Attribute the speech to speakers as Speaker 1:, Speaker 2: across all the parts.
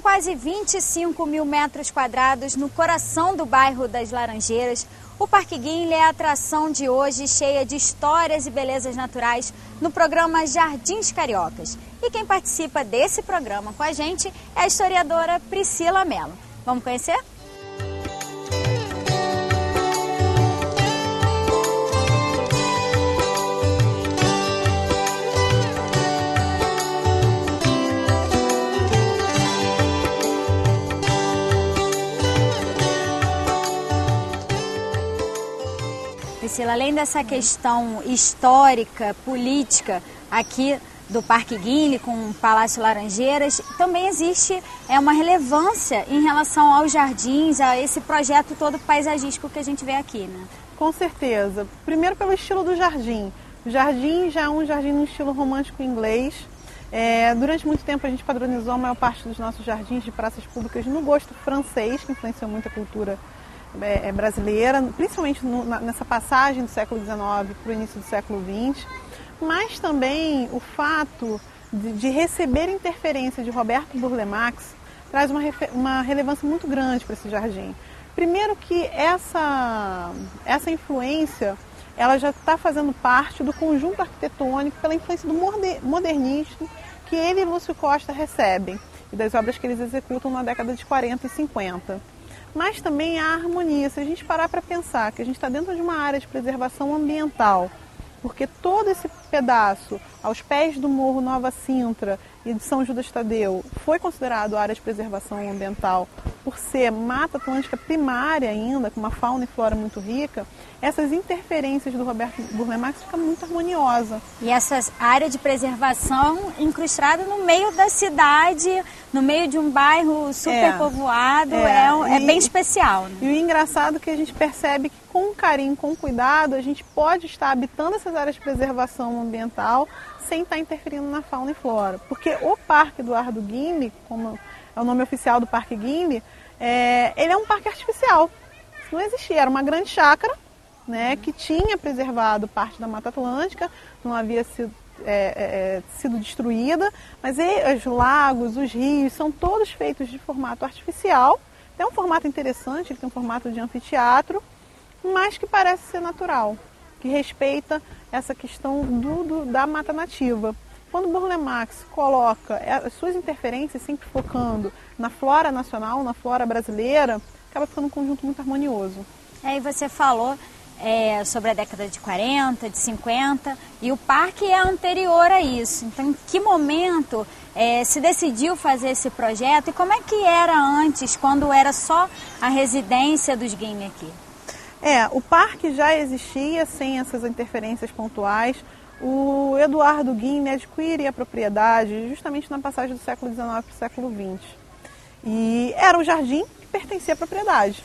Speaker 1: quase 25 mil metros quadrados no coração do bairro das Laranjeiras, o Parque Guinle é a atração de hoje, cheia de histórias e belezas naturais no programa Jardins Cariocas. E quem participa desse programa com a gente é a historiadora Priscila Mello. Vamos conhecer? Priscila, além dessa questão histórica, política aqui do Parque Guinle com o Palácio Laranjeiras, também existe uma relevância em relação aos jardins, a esse projeto todo paisagístico que a gente vê aqui, né?
Speaker 2: Com certeza. Primeiro pelo estilo do jardim. O jardim já é um jardim no estilo romântico inglês. Durante muito tempo a gente padronizou a maior parte dos nossos jardins de praças públicas no gosto francês, que influenciou muito a cultura brasileira, principalmente nessa passagem do século XIX para o início do século XX, mas também o fato de receber interferência de Roberto Burle Marx traz uma relevância muito grande para esse jardim. Primeiro que essa influência ela já está fazendo parte do conjunto arquitetônico pela influência do modernismo que ele e Lúcio Costa recebem e das obras que eles executam na década de 40 e 50. Mas também a harmonia, se a gente parar para pensar que a gente está dentro de uma área de preservação ambiental, porque todo esse pedaço aos pés do Morro Nova Sintra e de São Judas Tadeu foi considerado área de preservação ambiental por ser mata atlântica primária ainda, com uma fauna e flora muito rica, essas interferências do Roberto Burle Marx ficam muito harmoniosa.
Speaker 1: E essa área de preservação incrustada no meio da cidade, no meio de um bairro super povoado, é bem especial, né?
Speaker 2: E o engraçado é que a gente percebe que com carinho, com cuidado, a gente pode estar habitando essas áreas de preservação ambiental sem estar interferindo na fauna e flora. Porque o Parque Eduardo Guinle, como é o nome oficial do Parque Guinle, ele é um parque artificial. Isso não existia, era uma grande chácara, né, que tinha preservado parte da Mata Atlântica, não havia sido destruída, mas os lagos, os rios, são todos feitos de formato artificial. Tem um formato interessante, ele tem um formato de anfiteatro, mas que parece ser natural, que respeita essa questão da mata nativa. Quando Burle Marx coloca as suas interferências sempre focando na flora nacional, na flora brasileira, acaba ficando um conjunto muito harmonioso.
Speaker 1: Aí você falou sobre a década de 40, de 50, e o parque é anterior a isso. Então, em que momento se decidiu fazer esse projeto e como é que era antes, quando era só a residência dos Guinle aqui?
Speaker 2: O parque já existia sem essas interferências pontuais. O Eduardo Guinle adquire a propriedade justamente na passagem do século XIX para o século XX. E era um jardim que pertencia à propriedade.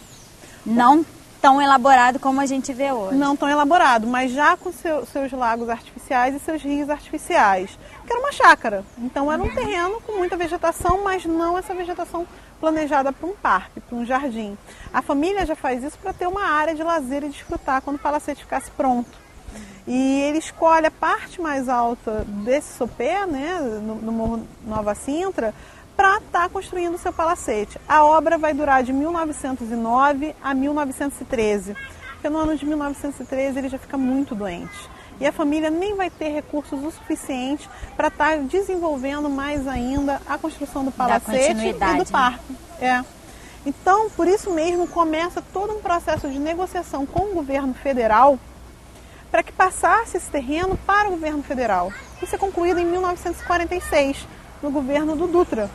Speaker 1: Não tão elaborado como a gente vê hoje.
Speaker 2: Não tão elaborado, mas já com seus lagos artificiais e seus rios artificiais. Que era uma chácara. Então era um terreno com muita vegetação, mas não essa vegetação planejada para um parque, para um jardim. A família já faz isso para ter uma área de lazer e desfrutar quando o palacete ficasse pronto. E ele escolhe a parte mais alta desse sopé, né, no Morro Nova Sintra, para estar construindo o seu palacete. A obra vai durar de 1909 a 1913, porque no ano de 1913 ele já fica muito doente. E a família nem vai ter recursos o suficiente para estar desenvolvendo mais ainda a construção do palacete e do parque. Então, por isso mesmo, começa todo um processo de negociação com o governo federal para que passasse esse terreno para o governo federal. Isso é concluído em 1946, no governo do Dutra.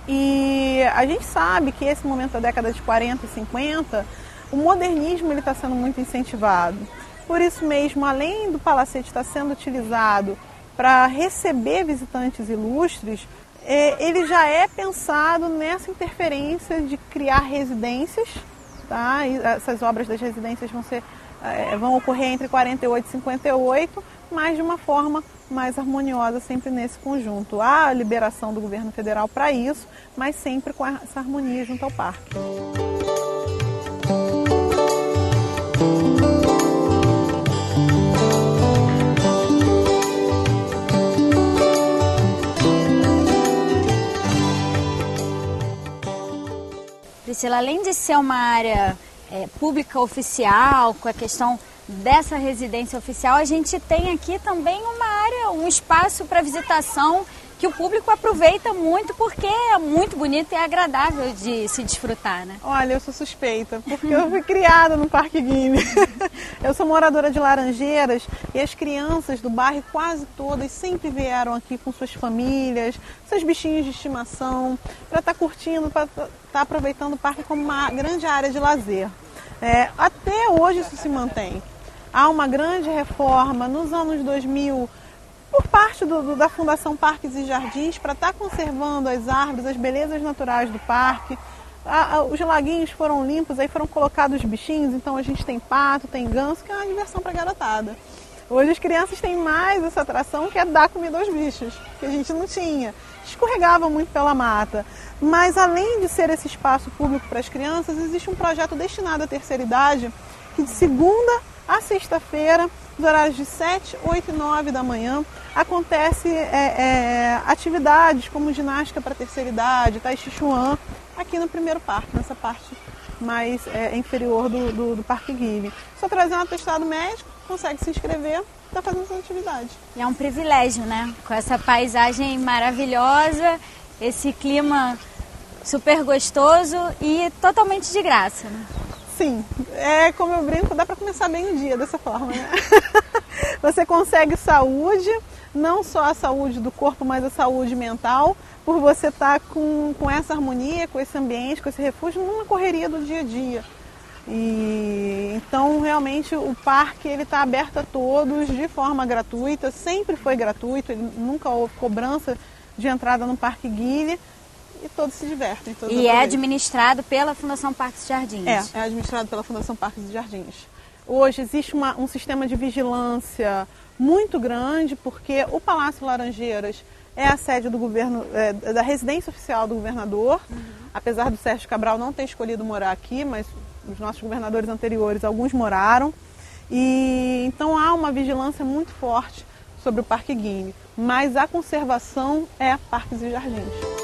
Speaker 2: E a gente sabe que esse momento da década de 40 e 50, o modernismo está sendo muito incentivado. Por isso mesmo, além do palacete estar sendo utilizado para receber visitantes ilustres, ele já é pensado nessa interferência de criar residências, tá? E essas obras das residências vão ocorrer entre 48 e 58, mas de uma forma mais harmoniosa, sempre nesse conjunto. Há a liberação do governo federal para isso, mas sempre com essa harmonia junto ao parque.
Speaker 1: Priscila, além de ser uma área pública oficial, com a questão dessa residência oficial, a gente tem aqui também uma área, um espaço para visitação que o público aproveita muito porque é muito bonito e agradável de se desfrutar, né?
Speaker 2: Olha, eu sou suspeita, porque eu fui criada no Parque Guime. Eu sou moradora de Laranjeiras e as crianças do bairro quase todas sempre vieram aqui com suas famílias, seus bichinhos de estimação, para estar curtindo, para estar aproveitando o parque como uma grande área de lazer. Até hoje isso se mantém. Há uma grande reforma nos anos 2000, por parte da Fundação Parques e Jardins, para estar conservando as árvores, as belezas naturais do parque. Os laguinhos foram limpos, aí foram colocados os bichinhos, então a gente tem pato, tem ganso, que é uma diversão para a garotada. Hoje as crianças têm mais essa atração, que é dar comida aos bichos, que a gente não tinha. Escorregava muito pela mata. Mas além de ser esse espaço público para as crianças, existe um projeto destinado à terceira idade, que de segunda a sexta-feira, nos horários de 7, 8 e 9 da manhã, acontece atividades como ginástica para a terceira idade, tai chi chuan, aqui no primeiro parque, nessa parte mais inferior do Parque Guime. Só trazendo um atestado médico, consegue se inscrever, está fazendo essa atividade.
Speaker 1: E é um privilégio, né? Com essa paisagem maravilhosa, esse clima super gostoso e totalmente de graça, né?
Speaker 2: Sim, como eu brinco, dá para começar bem o dia dessa forma, né? Você consegue saúde, não só a saúde do corpo, mas a saúde mental, por você estar com essa harmonia, com esse ambiente, com esse refúgio, numa correria do dia a dia. E então realmente o parque está aberto a todos de forma gratuita, sempre foi gratuito, nunca houve cobrança de entrada no Parque Guime. E todos se divertem.
Speaker 1: E é administrado pela Fundação Parques e Jardins.
Speaker 2: É administrado pela Fundação Parques e Jardins. Hoje existe um sistema de vigilância muito grande, porque o Palácio Laranjeiras é a sede do governo, da residência oficial do governador. Apesar do Sérgio Cabral não ter escolhido morar aqui, mas os nossos governadores anteriores, alguns moraram. E então há uma vigilância muito forte sobre o Parque Guime. Mas a conservação é Parques e Jardins.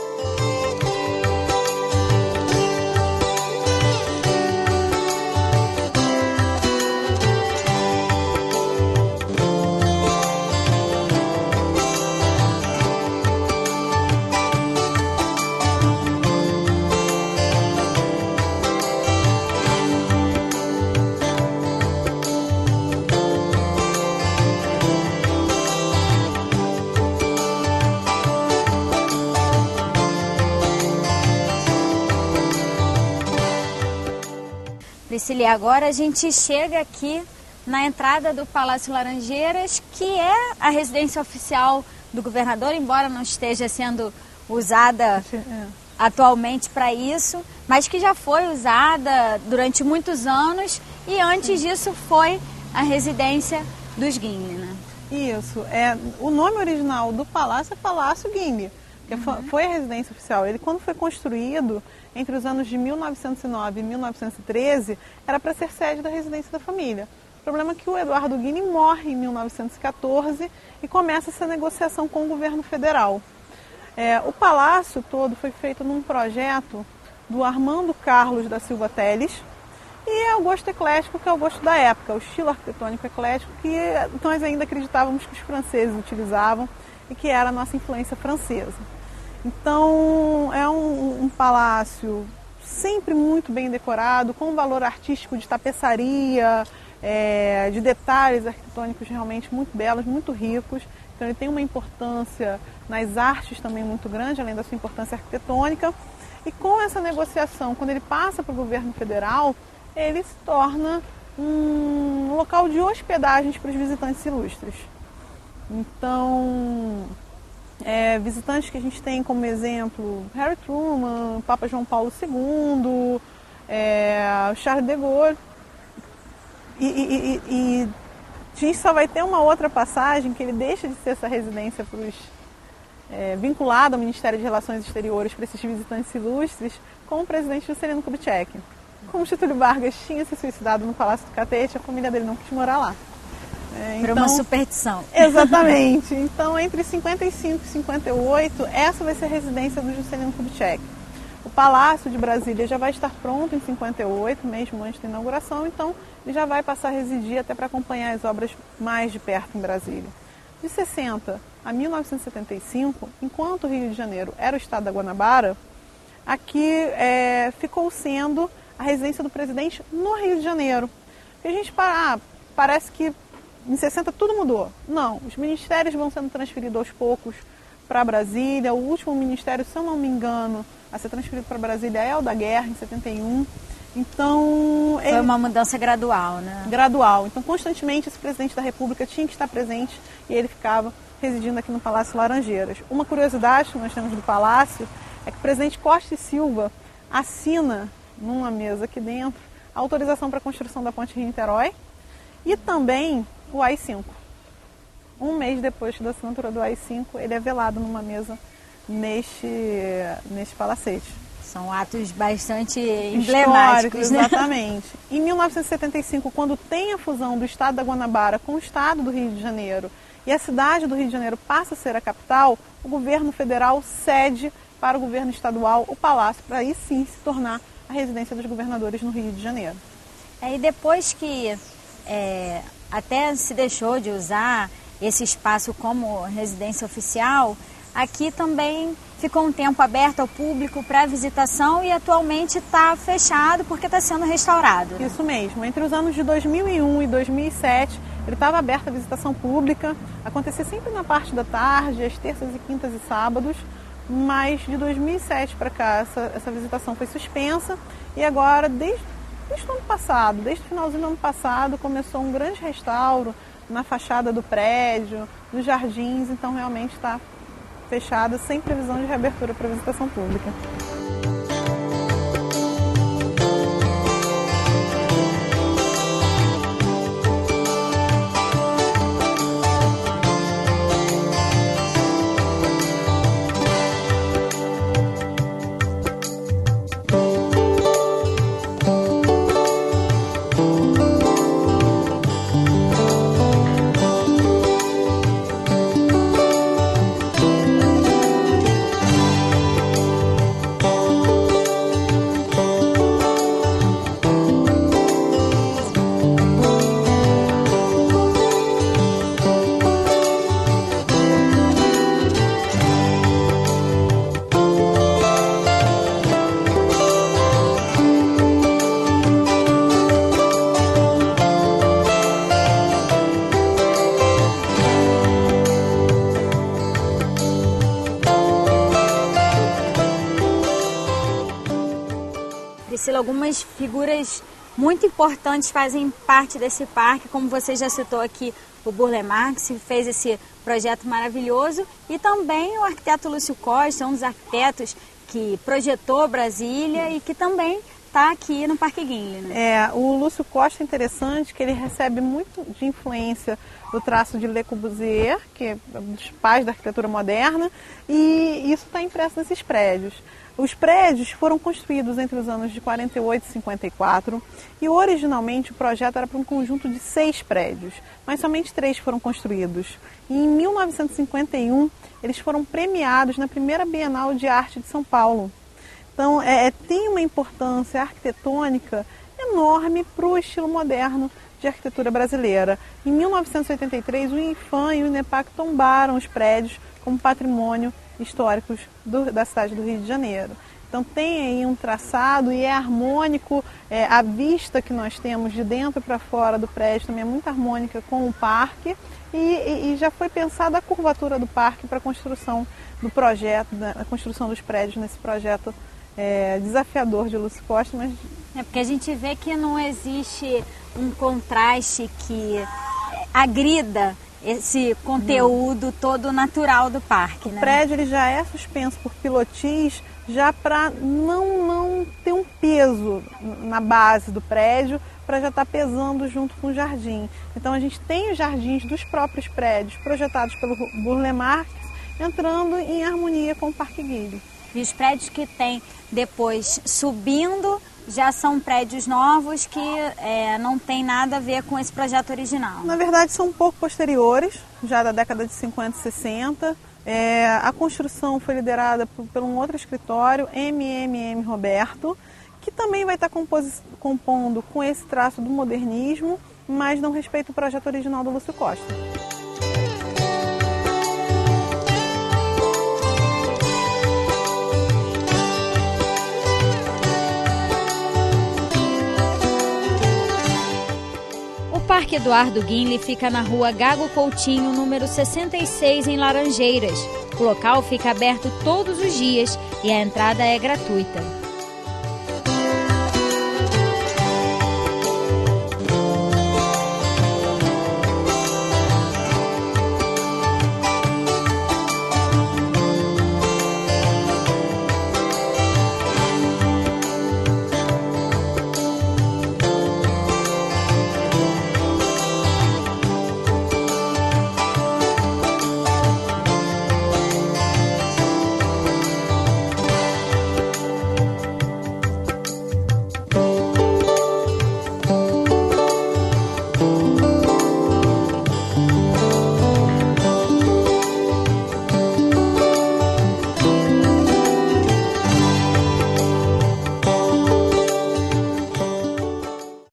Speaker 1: Priscila, agora a gente chega aqui na entrada do Palácio Laranjeiras, que é a residência oficial do governador, embora não esteja sendo usada atualmente para isso, mas que já foi usada durante muitos anos e antes disso foi a residência dos Guime, né?
Speaker 2: Isso, o nome original do palácio é Palácio Guime, que foi a residência oficial. Ele, quando foi construído, entre os anos de 1909 e 1913, era para ser sede da residência da família. O problema é que o Eduardo Guime morre em 1914 e começa essa negociação com o governo federal. O palácio todo foi feito num projeto do Armando Carlos da Silva Teles, e é o gosto eclético, que é o gosto da época, o estilo arquitetônico eclético que nós ainda acreditávamos que os franceses utilizavam e que era a nossa influência francesa. Então é um palácio sempre muito bem decorado, com um valor artístico de tapeçaria, de detalhes arquitetônicos realmente muito belos, muito ricos. Então ele tem uma importância nas artes também muito grande, além da sua importância arquitetônica. E com essa negociação, quando ele passa para o governo federal, ele se torna um local de hospedagens para os visitantes ilustres. Então, visitantes que a gente tem como exemplo, Harry Truman, Papa João Paulo II, Charles de Gaulle. E a gente só vai ter uma outra passagem que ele deixa de ser essa residência vinculada ao Ministério de Relações Exteriores para esses visitantes ilustres, com o presidente Juscelino Kubitschek. Como Getúlio Vargas tinha se suicidado no Palácio do Catete, a família dele não quis morar lá.
Speaker 1: Por uma superstição.
Speaker 2: Exatamente. Então, entre 55 e 58, essa vai ser a residência do Juscelino Kubitschek. O Palácio de Brasília já vai estar pronto em 58, mesmo antes da inauguração, então ele já vai passar a residir até para acompanhar as obras mais de perto em Brasília. De 60 a 1975, enquanto o Rio de Janeiro era o estado da Guanabara, aqui ficou sendo a residência do presidente no Rio de Janeiro. E a gente parece que em 60 tudo mudou. Não, os ministérios vão sendo transferidos aos poucos para Brasília. O último ministério, se eu não me engano, a ser transferido para Brasília é o da Guerra, em 71. Então...
Speaker 1: Foi uma mudança gradual, né?
Speaker 2: Gradual. Então, constantemente, esse presidente da República tinha que estar presente e ele ficava residindo aqui no Palácio Laranjeiras. Uma curiosidade que nós temos do Palácio é que o presidente Costa e Silva assina, numa mesa aqui dentro, a autorização para a construção da Ponte Rio-Niterói e também o AI-5. Um mês depois da assinatura do AI-5, ele é velado numa mesa neste palacete.
Speaker 1: São atos bastante emblemáticos, né?
Speaker 2: Exatamente. Em 1975, quando tem a fusão do estado da Guanabara com o estado do Rio de Janeiro e a cidade do Rio de Janeiro passa a ser a capital, o governo federal cede para o governo estadual o palácio, para aí sim se tornar a residência dos governadores no Rio de Janeiro.
Speaker 1: E depois que até se deixou de usar esse espaço como residência oficial, aqui também ficou um tempo aberto ao público para visitação e atualmente está fechado porque está sendo restaurado.
Speaker 2: Isso mesmo. Entre os anos de 2001 e 2007, ele estava aberto à visitação pública, acontecia sempre na parte da tarde, às terças e quintas e sábados, mas de 2007 para cá essa visitação foi suspensa e agora, desde o ano passado, desde o finalzinho do ano passado, começou um grande restauro na fachada do prédio, dos jardins, então realmente está fechada, sem previsão de reabertura para visitação pública.
Speaker 1: Priscila, algumas figuras muito importantes fazem parte desse parque, como você já citou aqui, o Burle Marx, que fez esse projeto maravilhoso, e também o arquiteto Lúcio Costa, um dos arquitetos que projetou Brasília e que também está aqui no Parque Guinle, né?
Speaker 2: O Lúcio Costa é interessante que ele recebe muito de influência do traço de Le Corbusier, que é um dos pais da arquitetura moderna, e isso está impresso nesses prédios. Os prédios foram construídos entre os anos de 48 e 54 e originalmente o projeto era para um conjunto de 6 prédios, mas somente 3 foram construídos. E em 1951 eles foram premiados na primeira Bienal de Arte de São Paulo. Então tem uma importância arquitetônica enorme para o estilo moderno de arquitetura brasileira. Em 1983 o INFAM e o INEPAC tombaram os prédios como patrimônio históricos da cidade do Rio de Janeiro. Então tem aí um traçado e é harmônico, a vista que nós temos de dentro para fora do prédio também é muito harmônica com o parque e já foi pensada a curvatura do parque para a construção do projeto, a construção dos prédios nesse projeto desafiador de Lúcio Costa. Mas...
Speaker 1: porque a gente vê que não existe um contraste que agrida esse conteúdo todo natural do parque, né?
Speaker 2: O prédio ele já é suspenso por pilotis já para não ter um peso na base do prédio, para já estar pesando junto com o jardim. Então a gente tem os jardins dos próprios prédios projetados pelo Burle Marx entrando em harmonia com o Parque Guinle.
Speaker 1: E os prédios que tem depois subindo já são prédios novos que não tem nada a ver com esse projeto original.
Speaker 2: Na verdade são um pouco posteriores, já da década de 50 e 60, A construção foi liderada por um outro escritório, MMM Roberto, que também vai estar compondo com esse traço do modernismo, mas não respeita o projeto original do Lúcio Costa.
Speaker 1: O Parque Eduardo Guinle fica na rua Gago Coutinho, número 66, em Laranjeiras. O local fica aberto todos os dias e a entrada é gratuita.